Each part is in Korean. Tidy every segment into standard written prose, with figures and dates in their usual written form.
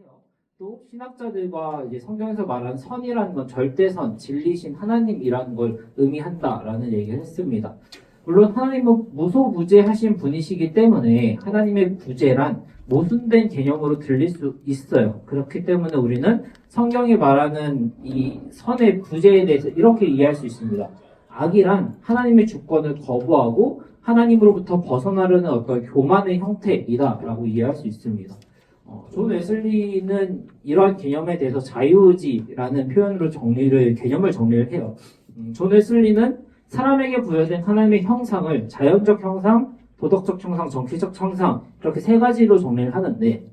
해요. 또 신학자들과 이제 성경에서 말하는 선이라는 건 절대선, 진리신 하나님이라는 걸 의미한다라는 얘기를 했습니다. 물론 하나님은 무소부재하신 분이시기 때문에 하나님의 부재란 모순된 개념으로 들릴 수 있어요. 그렇기 때문에 우리는 성경이 말하는 이 선의 부재에 대해서 이렇게 이해할 수 있습니다. 악이란 하나님의 주권을 거부하고 하나님으로부터 벗어나려는 어떤 교만의 형태이다라고 이해할 수 있습니다. 존 웨슬리는 이러한 개념에 대해서 자유의지라는 표현으로 개념을 정리를 해요. 존 웨슬리는 사람에게 부여된 하나님의 형상을 자연적 형상, 도덕적 형상, 정치적 형상 이렇게 세 가지로 정리를 하는데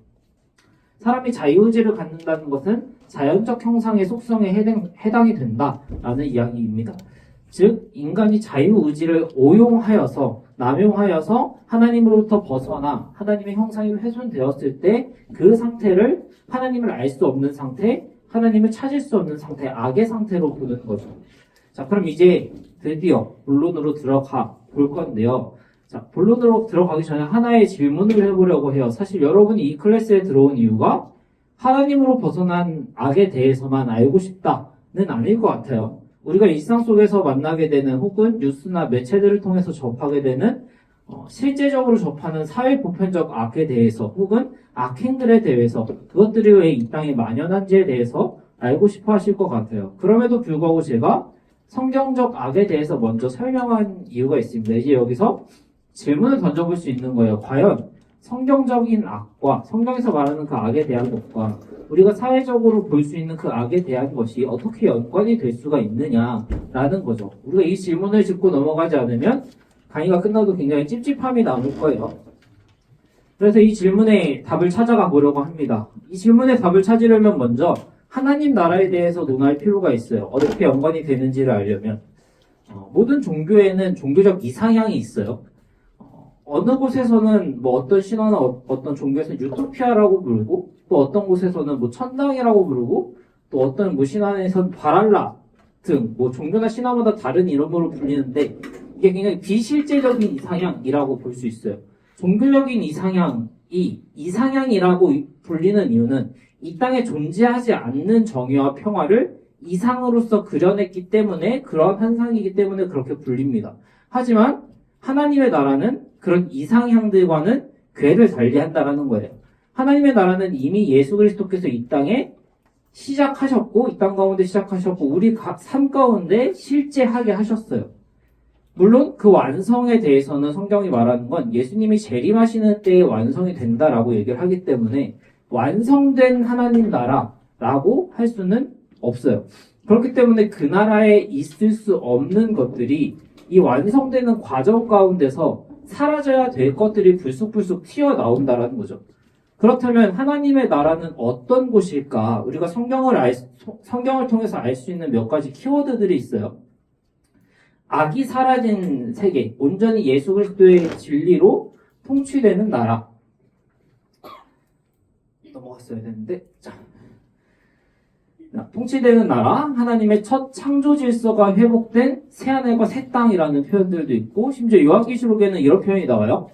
사람이 자유의지를 갖는다는 것은 자연적 형상의 속성에 해당이 된다라는 이야기입니다. 즉 인간이 자유의지를 오용하여서 남용하여서 하나님으로부터 벗어나 하나님의 형상이 훼손되었을 때 그 상태를 하나님을 알 수 없는 상태, 하나님을 찾을 수 없는 상태, 악의 상태로 보는 거죠. 자, 그럼 이제 드디어 본론으로 들어가 볼 건데요. 자, 본론으로 들어가기 전에 하나의 질문을 해보려고 해요. 사실 여러분이 이 클래스에 들어온 이유가 하나님으로 벗어난 악에 대해서만 알고 싶다는 아닐 것 같아요. 우리가 일상 속에서 만나게 되는 혹은 뉴스나 매체들을 통해서 접하게 되는 실제적으로 접하는 사회 보편적 악에 대해서 혹은 악행들에 대해서 그것들이 왜 이 땅에 만연한지에 대해서 알고 싶어 하실 것 같아요. 그럼에도 불구하고 제가 성경적 악에 대해서 먼저 설명한 이유가 있습니다. 이제 여기서 질문을 던져볼 수 있는 거예요. 과연 성경적인 악과 성경에서 말하는 그 악에 대한 것과 우리가 사회적으로 볼 수 있는 그 악에 대한 것이 어떻게 연관이 될 수가 있느냐라는 거죠. 우리가 이 질문을 짚고 넘어가지 않으면 강의가 끝나도 굉장히 찝찝함이 남을 거예요. 그래서 이 질문에 답을 찾아가 보려고 합니다. 이 질문에 답을 찾으려면 먼저 하나님 나라에 대해서 논할 필요가 있어요. 어떻게 연관이 되는지를 알려면 모든 종교에는 종교적 이상향이 있어요. 어느 곳에서는 뭐 어떤 신화나 어떤 종교에서는 유토피아라고 부르고 또 어떤 곳에서는 뭐 천당이라고 부르고 또 어떤 뭐 신화에서는 바랄라 등 뭐 종교나 신화마다 다른 이름으로 불리는데 이게 굉장히 비실제적인 이상향이라고 볼 수 있어요. 종교적인 이상향이 이상향이라고 불리는 이유는 이 땅에 존재하지 않는 정의와 평화를 이상으로서 그려냈기 때문에 그런 현상이기 때문에 그렇게 불립니다. 하지만 하나님의 나라는 그런 이상향들과는 궤를 달리한다라는 거예요. 하나님의 나라는 이미 예수 그리스도께서 이 땅에 시작하셨고 이 땅 가운데 시작하셨고 우리 삶 가운데 실제하게 하셨어요. 물론 그 완성에 대해서는 성경이 말하는 건 예수님이 재림하시는 때에 완성이 된다라고 얘기를 하기 때문에 완성된 하나님 나라라고 할 수는 없어요. 그렇기 때문에 그 나라에 있을 수 없는 것들이 이 완성되는 과정 가운데서 사라져야 될 것들이 불쑥불쑥 튀어나온다라는 거죠. 그렇다면 하나님의 나라는 어떤 곳일까? 우리가 성경을 통해서 알 수 있는 몇 가지 키워드들이 있어요. 악이 사라진 세계, 온전히 예수 그리스도의 진리로 통치되는 나라. 넘어갔어야 되는데, 자. 통치되는 나라, 하나님의 첫 창조 질서가 회복된 새하늘과 새 땅이라는 표현들도 있고, 심지어 요한계시록에는 이런 표현이 나와요.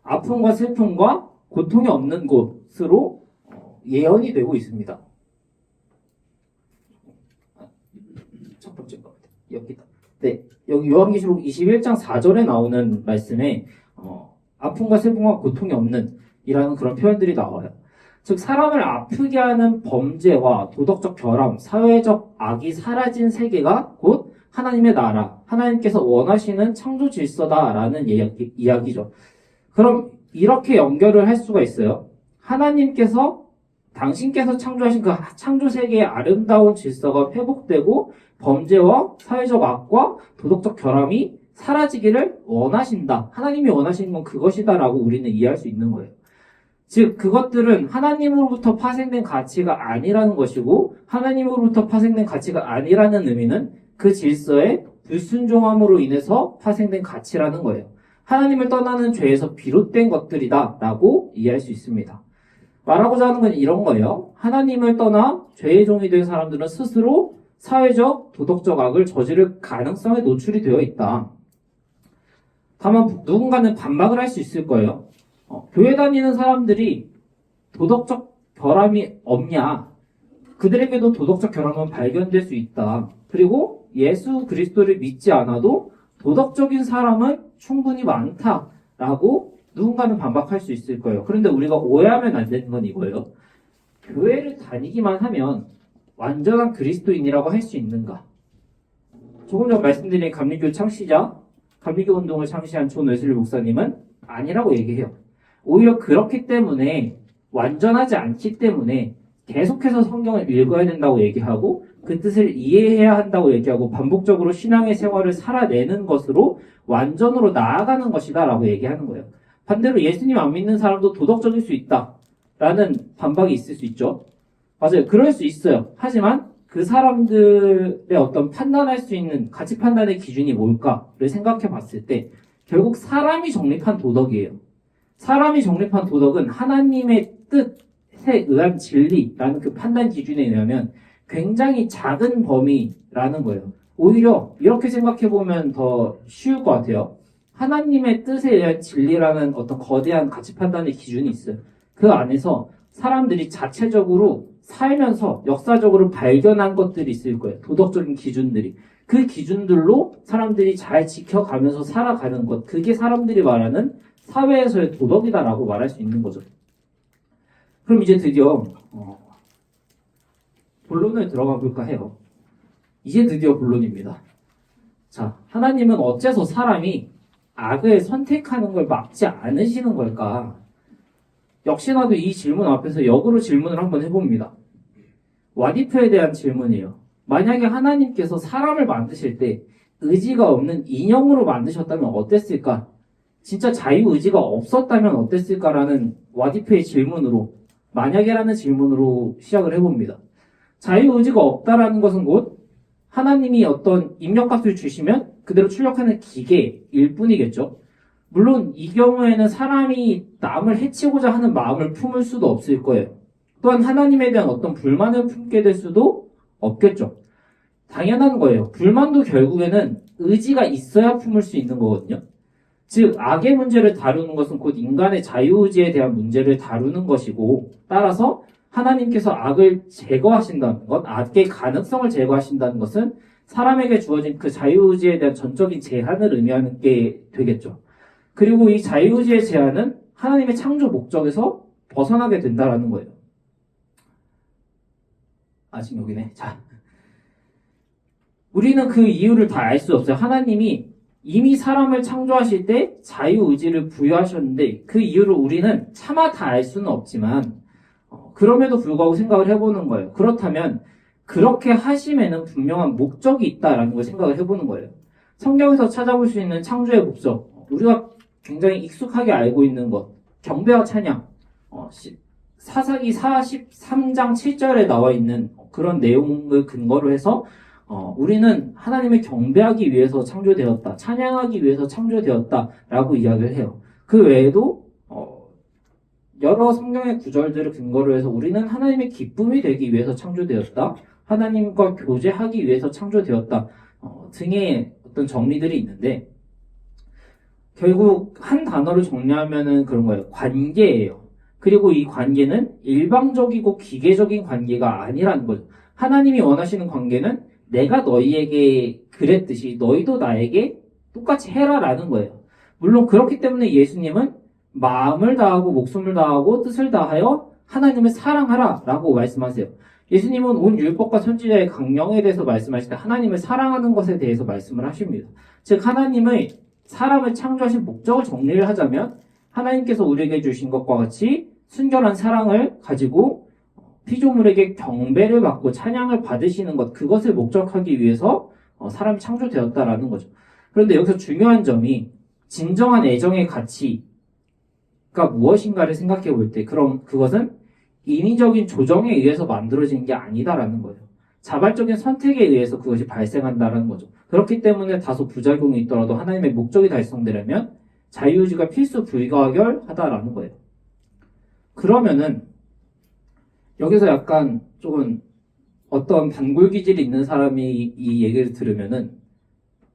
아픔과 슬픔과 고통이 없는 곳으로 예언이 되고 있습니다. 첫 번째 거 여기다. 네, 여기 요한계시록 21장 4절에 나오는 말씀에 아픔과 슬픔과 고통이 없는 이라는 그런 표현들이 나와요. 즉 사람을 아프게 하는 범죄와 도덕적 결함, 사회적 악이 사라진 세계가 곧 하나님의 나라, 하나님께서 원하시는 창조 질서다라는 이야기죠. 그럼 이렇게 연결을 할 수가 있어요. 당신께서 창조하신 그 창조 세계의 아름다운 질서가 회복되고 범죄와 사회적 악과 도덕적 결함이 사라지기를 원하신다. 하나님이 원하시는 건 그것이다라고 우리는 이해할 수 있는 거예요. 즉 그것들은 하나님으로부터 파생된 가치가 아니라는 것이고 하나님으로부터 파생된 가치가 아니라는 의미는 그 질서의 불순종함으로 인해서 파생된 가치라는 거예요. 하나님을 떠나는 죄에서 비롯된 것들이다 라고 이해할 수 있습니다. 말하고자 하는 건 이런 거예요. 하나님을 떠나 죄의 종이 된 사람들은 스스로 사회적, 도덕적 악을 저지를 가능성에 노출이 되어 있다. 다만 누군가는 반박을 할 수 있을 거예요. 교회 다니는 사람들이 도덕적 결함이 없냐? 그들에게도 도덕적 결함은 발견될 수 있다. 그리고 예수 그리스도를 믿지 않아도 도덕적인 사람은 충분히 많다라고 누군가는 반박할 수 있을 거예요. 그런데 우리가 오해하면 안 되는 건 이거예요. 교회를 다니기만 하면 완전한 그리스도인이라고 할 수 있는가? 조금 전 말씀드린 감리교 창시자, 감리교 운동을 창시한 존 웨슬리 목사님은 아니라고 얘기해요. 오히려 그렇기 때문에 완전하지 않기 때문에 계속해서 성경을 읽어야 된다고 얘기하고 그 뜻을 이해해야 한다고 얘기하고 반복적으로 신앙의 생활을 살아내는 것으로 완전으로 나아가는 것이다 라고 얘기하는 거예요. 반대로 예수님 안 믿는 사람도 도덕적일 수 있다 라는 반박이 있을 수 있죠. 맞아요. 그럴 수 있어요. 하지만 그 사람들의 어떤 판단할 수 있는 가치 판단의 기준이 뭘까를 생각해 봤을 때 결국 사람이 정립한 도덕이에요. 사람이 정립한 도덕은 하나님의 뜻에 의한 진리라는 그 판단 기준에 의하면 굉장히 작은 범위라는 거예요. 오히려 이렇게 생각해 보면 더 쉬울 것 같아요. 하나님의 뜻에 의한 진리라는 어떤 거대한 가치 판단의 기준이 있어요. 그 안에서 사람들이 자체적으로 살면서 역사적으로 발견한 것들이 있을 거예요. 도덕적인 기준들이. 그 기준들로 사람들이 잘 지켜가면서 살아가는 것. 그게 사람들이 말하는 사회에서의 도덕이다라고 말할 수 있는 거죠. 그럼 이제 드디어 본론을 들어가 볼까 해요. 이제 드디어 본론입니다. 자, 하나님은 어째서 사람이 악을 선택하는 걸 막지 않으시는 걸까? 역시나도 이 질문 앞에서 역으로 질문을 한번 해봅니다. 와디프에 대한 질문이에요. 만약에 하나님께서 사람을 만드실 때 의지가 없는 인형으로 만드셨다면 어땠을까? 진짜 자유의지가 없었다면 어땠을까라는 와디프의 질문으로, 만약에라는 질문으로 시작을 해봅니다. 자유의지가 없다라는 것은 곧 하나님이 어떤 입력값을 주시면 그대로 출력하는 기계일 뿐이겠죠. 물론 이 경우에는 사람이 남을 해치고자 하는 마음을 품을 수도 없을 거예요. 또한 하나님에 대한 어떤 불만을 품게 될 수도 없겠죠. 당연한 거예요. 불만도 결국에는 의지가 있어야 품을 수 있는 거거든요. 즉 악의 문제를 다루는 것은 곧 인간의 자유의지에 대한 문제를 다루는 것이고, 따라서 하나님께서 악을 제거하신다는 것, 악의 가능성을 제거하신다는 것은 사람에게 주어진 그 자유의지에 대한 전적인 제한을 의미하는 게 되겠죠. 그리고 이 자유의지의 제한은 하나님의 창조 목적에서 벗어나게 된다라는 거예요. 아직 여기네. 자, 우리는 그 이유를 다 알 수 없어요. 하나님이 이미 사람을 창조하실 때 자유의지를 부여하셨는데 그 이유를 우리는 차마 다 알 수는 없지만 그럼에도 불구하고 생각을 해보는 거예요. 그렇다면 그렇게 하심에는 분명한 목적이 있다라는 걸 생각을 해보는 거예요. 성경에서 찾아볼 수 있는 창조의 목적, 우리가 굉장히 익숙하게 알고 있는 것, 경배와 찬양, 사사기 43장 7절에 나와 있는 그런 내용을 근거로 해서 우리는 하나님을 경배하기 위해서 창조되었다, 찬양하기 위해서 창조되었다라고 이야기를 해요. 그 외에도 여러 성경의 구절들을 근거로 해서 우리는 하나님의 기쁨이 되기 위해서 창조되었다, 하나님과 교제하기 위해서 창조되었다 등의 어떤 정리들이 있는데 결국 한 단어로 정리하면은 그런 거예요. 관계예요. 그리고 이 관계는 일방적이고 기계적인 관계가 아니라는 거죠. 하나님이 원하시는 관계는 내가 너희에게 그랬듯이 너희도 나에게 똑같이 해라라는 거예요. 물론 그렇기 때문에 예수님은 마음을 다하고 목숨을 다하고 뜻을 다하여 하나님을 사랑하라 라고 말씀하세요. 예수님은 온 율법과 선지자의 강령에 대해서 말씀하실 때 하나님을 사랑하는 것에 대해서 말씀을 하십니다. 즉 하나님의 사람을 창조하신 목적을 정리를 하자면 하나님께서 우리에게 주신 것과 같이 순결한 사랑을 가지고 피조물에게 경배를 받고 찬양을 받으시는 것, 그것을 목적하기 위해서 사람이 창조되었다라는 거죠. 그런데 여기서 중요한 점이 진정한 애정의 가치가 무엇인가를 생각해 볼 때 그럼 그것은 인위적인 조정에 의해서 만들어진 게 아니다라는 거예요. 자발적인 선택에 의해서 그것이 발생한다라는 거죠. 그렇기 때문에 다소 부작용이 있더라도 하나님의 목적이 달성되려면 자유의지가 필수 불가결하다라는 거예요. 그러면은 여기서 약간 조금 어떤 단골 기질이 있는 사람이 이 얘기를 들으면은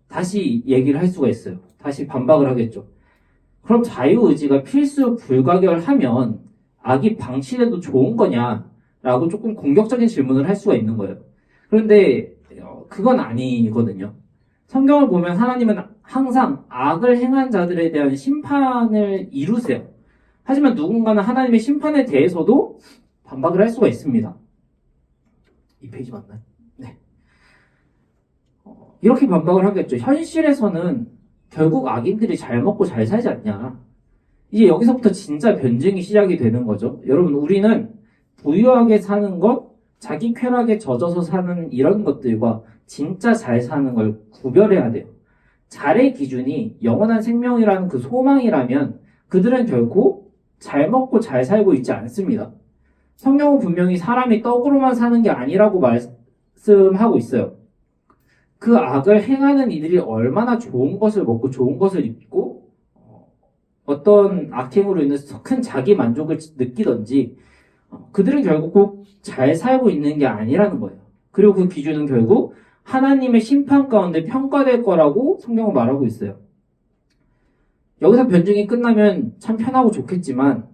다시 얘기를 할 수가 있어요. 다시 반박을 하겠죠. 그럼 자유의지가 필수 불가결하면 악이 방치돼도 좋은 거냐라고 조금 공격적인 질문을 할 수가 있는 거예요. 그런데 그건 아니거든요. 성경을 보면 하나님은 항상 악을 행한 자들에 대한 심판을 이루세요. 하지만 누군가는 하나님의 심판에 대해서도 반박을 할 수가 있습니다. 이 페이지 맞나요? 네. 이렇게 반박을 하겠죠. 현실에서는 결국 악인들이 잘 먹고 잘 살지 않냐. 이제 여기서부터 진짜 변증이 시작이 되는 거죠. 여러분, 우리는 부유하게 사는 것, 자기 쾌락에 젖어서 사는 이런 것들과 진짜 잘 사는 걸 구별해야 돼요. 잘의 기준이 영원한 생명이라는 그 소망이라면 그들은 결코 잘 먹고 잘 살고 있지 않습니다. 성경은 분명히 사람이 떡으로만 사는 게 아니라고 말씀하고 있어요. 그 악을 행하는 이들이 얼마나 좋은 것을 먹고 좋은 것을 입고 어떤 악행으로 인해서 큰 자기 만족을 느끼던지 그들은 결국 꼭 잘 살고 있는 게 아니라는 거예요. 그리고 그 기준은 결국 하나님의 심판 가운데 평가될 거라고 성경은 말하고 있어요. 여기서 변증이 끝나면 참 편하고 좋겠지만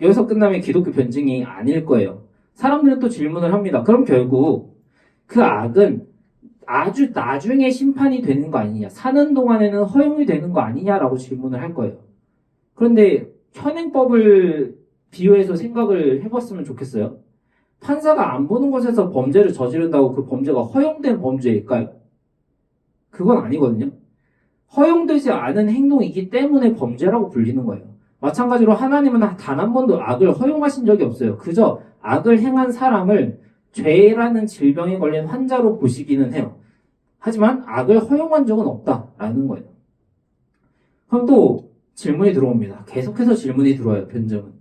여기서 끝나면 기독교 변증이 아닐 거예요. 사람들은 또 질문을 합니다. 그럼 결국 그 악은 아주 나중에 심판이 되는 거 아니냐, 사는 동안에는 허용이 되는 거 아니냐라고 질문을 할 거예요. 그런데 현행법을 비유해서 생각을 해봤으면 좋겠어요. 판사가 안 보는 곳에서 범죄를 저지른다고 그 범죄가 허용된 범죄일까요? 그건 아니거든요. 허용되지 않은 행동이기 때문에 범죄라고 불리는 거예요. 마찬가지로 하나님은 단 한 번도 악을 허용하신 적이 없어요. 그저 악을 행한 사람을 죄라는 질병에 걸린 환자로 보시기는 해요. 하지만 악을 허용한 적은 없다라는 거예요. 그럼 또 질문이 들어옵니다. 계속해서 질문이 들어와요. 변증은.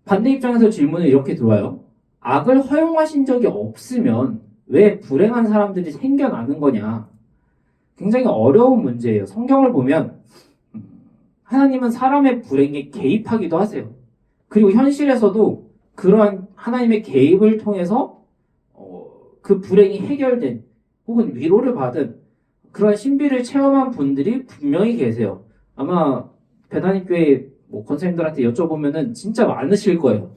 반대 입장에서 질문이 이렇게 들어와요. 악을 허용하신 적이 없으면 왜 불행한 사람들이 생겨나는 거냐. 굉장히 어려운 문제예요. 성경을 보면 하나님은 사람의 불행에 개입하기도 하세요. 그리고 현실에서도 그러한 하나님의 개입을 통해서 그 불행이 해결된 혹은 위로를 받은 그런 신비를 체험한 분들이 분명히 계세요. 아마 배단위교회 권사님들한테 여쭤보면은 진짜 많으실 거예요.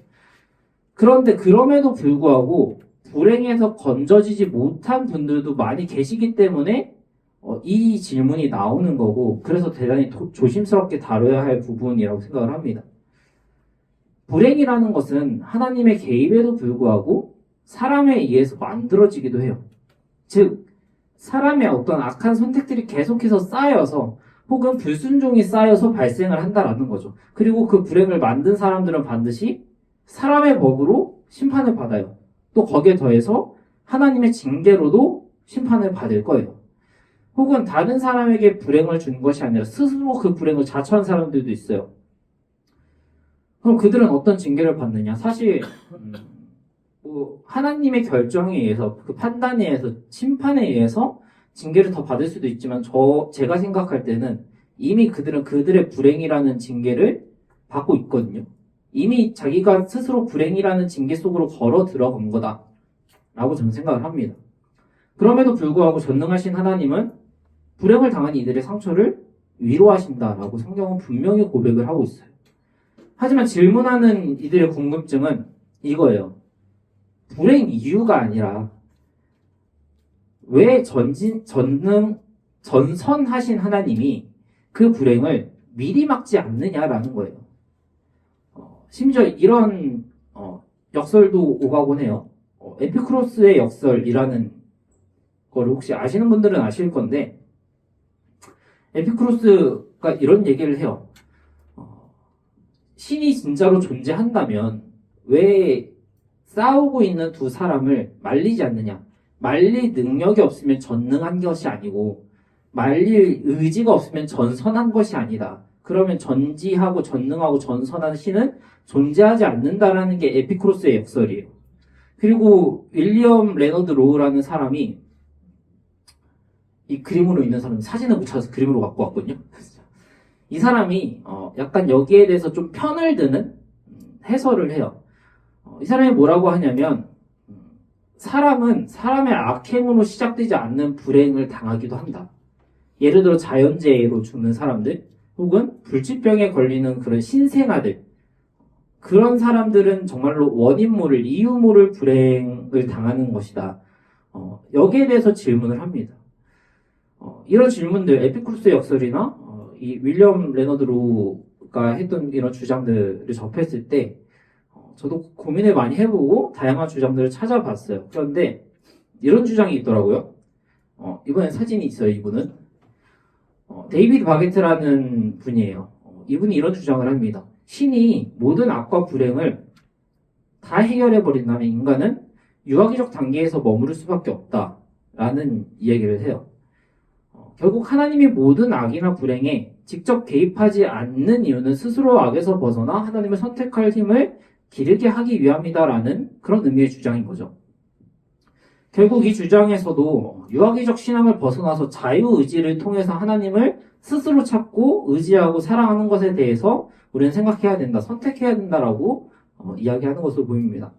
그런데 그럼에도 불구하고 불행에서 건져지지 못한 분들도 많이 계시기 때문에 이 질문이 나오는 거고 그래서 대단히 조심스럽게 다뤄야 할 부분이라고 생각을 합니다. 불행이라는 것은 하나님의 개입에도 불구하고 사람에 의해서 만들어지기도 해요. 즉 사람의 어떤 악한 선택들이 계속해서 쌓여서 혹은 불순종이 쌓여서 발생을 한다라는 거죠. 그리고 그 불행을 만든 사람들은 반드시 사람의 법으로 심판을 받아요. 또 거기에 더해서 하나님의 징계로도 심판을 받을 거예요. 혹은 다른 사람에게 불행을 준 것이 아니라 스스로 그 불행을 자처한 사람들도 있어요. 그럼 그들은 어떤 징계를 받느냐? 사실 하나님의 결정에 의해서 그 판단에 의해서 심판에 의해서 징계를 더 받을 수도 있지만 제가 생각할 때는 이미 그들은 그들의 불행이라는 징계를 받고 있거든요. 이미 자기가 스스로 불행이라는 징계 속으로 걸어 들어간 거다라고 저는 생각을 합니다. 그럼에도 불구하고 전능하신 하나님은 불행을 당한 이들의 상처를 위로하신다라고 성경은 분명히 고백을 하고 있어요. 하지만 질문하는 이들의 궁금증은 이거예요. 불행 이유가 아니라 왜 전선하신 하나님이 그 불행을 미리 막지 않느냐라는 거예요. 심지어 이런 역설도 오가곤 해요. 에피쿠로스의 역설이라는 거를 혹시 아시는 분들은 아실 건데 에피쿠로스가 이런 얘기를 해요. 신이 진짜로 존재한다면 왜 싸우고 있는 두 사람을 말리지 않느냐? 말릴 능력이 없으면 전능한 것이 아니고 말릴 의지가 없으면 전선한 것이 아니다. 그러면 전지하고 전능하고 전선한 신은 존재하지 않는다라는 게 에피쿠로스의 역설이에요. 그리고 윌리엄 레너드 로우라는 사람이 이 그림으로 있는 사람 사진을 붙여서 그림으로 갖고 왔거든요. 이 사람이 약간 여기에 대해서 좀 편을 드는 해설을 해요. 이 사람이 뭐라고 하냐면 사람은 사람의 악행으로 시작되지 않는 불행을 당하기도 한다. 예를 들어 자연재해로 죽는 사람들 혹은 불치병에 걸리는 그런 신생아들, 그런 사람들은 정말로 원인 모를, 이유 모를 불행을 당하는 것이다. 여기에 대해서 질문을 합니다. 이런 질문들, 에피쿠르스의 역설이나 이 윌리엄 레너드 로우가 했던 이런 주장들을 접했을 때 저도 고민을 많이 해보고 다양한 주장들을 찾아봤어요. 그런데 이런 주장이 있더라고요. 이번엔 사진이 있어요. 이분은 데이비드 바게트라는 분이에요. 이분이 이런 주장을 합니다. 신이 모든 악과 불행을 다 해결해버린다면 인간은 유아기적 단계에서 머무를 수밖에 없다라는 이야기를 해요. 결국 하나님이 모든 악이나 불행에 직접 개입하지 않는 이유는 스스로 악에서 벗어나 하나님을 선택할 힘을 기르게 하기 위함이다라는 그런 의미의 주장인 거죠. 결국 이 주장에서도 유아기적 신앙을 벗어나서 자유의지를 통해서 하나님을 스스로 찾고 의지하고 사랑하는 것에 대해서 우리는 생각해야 된다, 선택해야 된다라고 이야기하는 것으로 보입니다.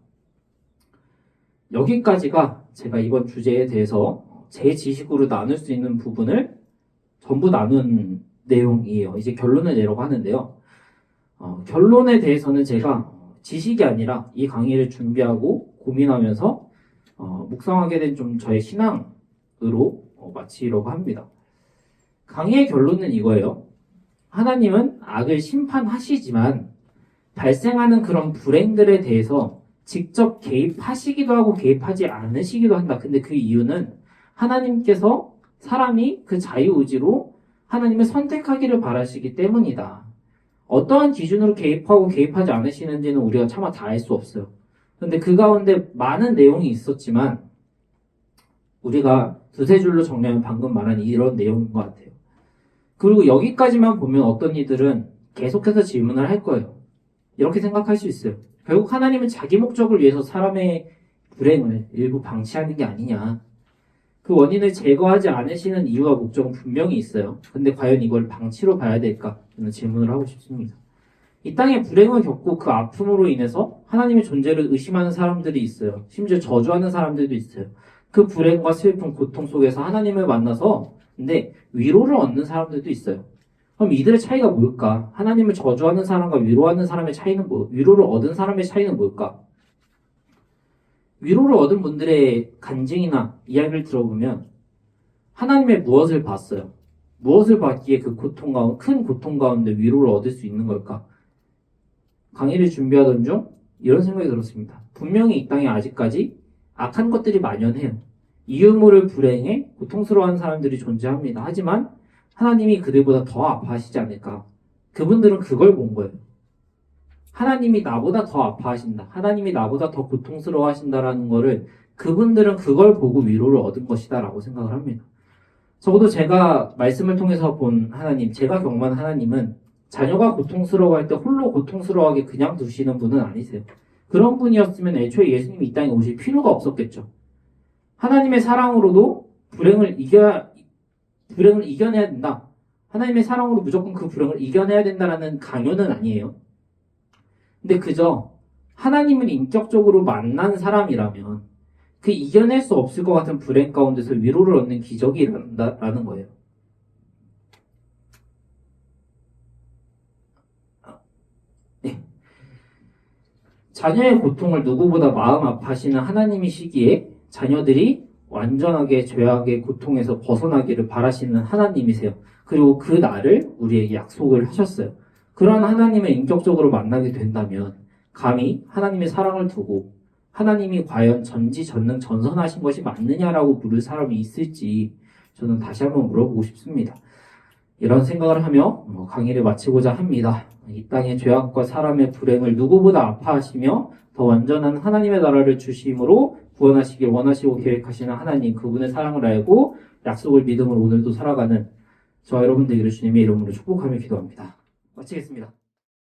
여기까지가 제가 이번 주제에 대해서 제 지식으로 나눌 수 있는 부분을 전부 나눈 내용이에요. 이제 결론을 내려고 하는데요. 결론에 대해서는 제가 지식이 아니라 이 강의를 준비하고 고민하면서 묵상하게 된 좀 저의 신앙으로 마치려고 합니다. 강의의 결론은 이거예요. 하나님은 악을 심판하시지만 발생하는 그런 불행들에 대해서 직접 개입하시기도 하고 개입하지 않으시기도 한다. 근데 그 이유는 하나님께서 사람이 그 자유의지로 하나님을 선택하기를 바라시기 때문이다. 어떠한 기준으로 개입하고 개입하지 않으시는지는 우리가 차마 다 알 수 없어요. 근데 그 가운데 많은 내용이 있었지만 우리가 두세 줄로 정리하면 방금 말한 이런 내용인 것 같아요. 그리고 여기까지만 보면 어떤 이들은 계속해서 질문을 할 거예요. 이렇게 생각할 수 있어요. 결국 하나님은 자기 목적을 위해서 사람의 불행을 일부 방치하는 게 아니냐. 그 원인을 제거하지 않으시는 이유와 목적은 분명히 있어요. 근데 과연 이걸 방치로 봐야 될까? 저는 질문을 하고 싶습니다. 이 땅에 불행을 겪고 그 아픔으로 인해서 하나님의 존재를 의심하는 사람들이 있어요. 심지어 저주하는 사람들도 있어요. 그 불행과 슬픔, 고통 속에서 하나님을 만나서 근데 위로를 얻는 사람들도 있어요. 그럼 이들의 차이가 뭘까? 하나님을 저주하는 사람과 위로하는 사람의 차이는 위로를 얻은 사람의 차이는 뭘까? 위로를 얻은 분들의 간증이나 이야기를 들어보면 하나님의 무엇을 봤어요? 무엇을 봤기에 그 큰 고통 가운데 위로를 얻을 수 있는 걸까? 강의를 준비하던 중 이런 생각이 들었습니다. 분명히 이 땅에 아직까지 악한 것들이 만연해요. 이유 모를 불행에 고통스러워하는 사람들이 존재합니다. 하지만 하나님이 그들보다 더 아파하시지 않을까? 그분들은 그걸 본 거예요. 하나님이 나보다 더 아파하신다. 하나님이 나보다 더 고통스러워하신다라는 거를 그분들은 그걸 보고 위로를 얻은 것이다 라고 생각을 합니다. 적어도 제가 말씀을 통해서 본 하나님, 제가 경험한 하나님은 자녀가 고통스러워할 때 홀로 고통스러워하게 그냥 두시는 분은 아니세요. 그런 분이었으면 애초에 예수님이 이 땅에 오실 필요가 없었겠죠. 하나님의 사랑으로도 불행을 이겨내야 된다. 하나님의 사랑으로 무조건 그 불행을 이겨내야 된다라는 강요는 아니에요. 근데 그저 하나님을 인격적으로 만난 사람이라면 그 이겨낼 수 없을 것 같은 불행 가운데서 위로를 얻는 기적이 일어난다라는 거예요. 네. 자녀의 고통을 누구보다 마음 아파하시는 하나님이시기에 자녀들이 완전하게 죄악의 고통에서 벗어나기를 바라시는 하나님이세요. 그리고 그 날을 우리에게 약속을 하셨어요. 그러한 하나님을 인격적으로 만나게 된다면 감히 하나님의 사랑을 두고 하나님이 과연 전지전능 전선하신 것이 맞느냐라고 물을 사람이 있을지 저는 다시 한번 물어보고 싶습니다. 이런 생각을 하며 강의를 마치고자 합니다. 이 땅의 죄악과 사람의 불행을 누구보다 아파하시며 더 완전한 하나님의 나라를 주심으로 구원하시길 원하시고 계획하시는 하나님, 그분의 사랑을 알고 약속을 믿음으로 오늘도 살아가는 저와 여러분들 이를 주님의 이름으로 축복하며 기도합니다. 마치겠습니다.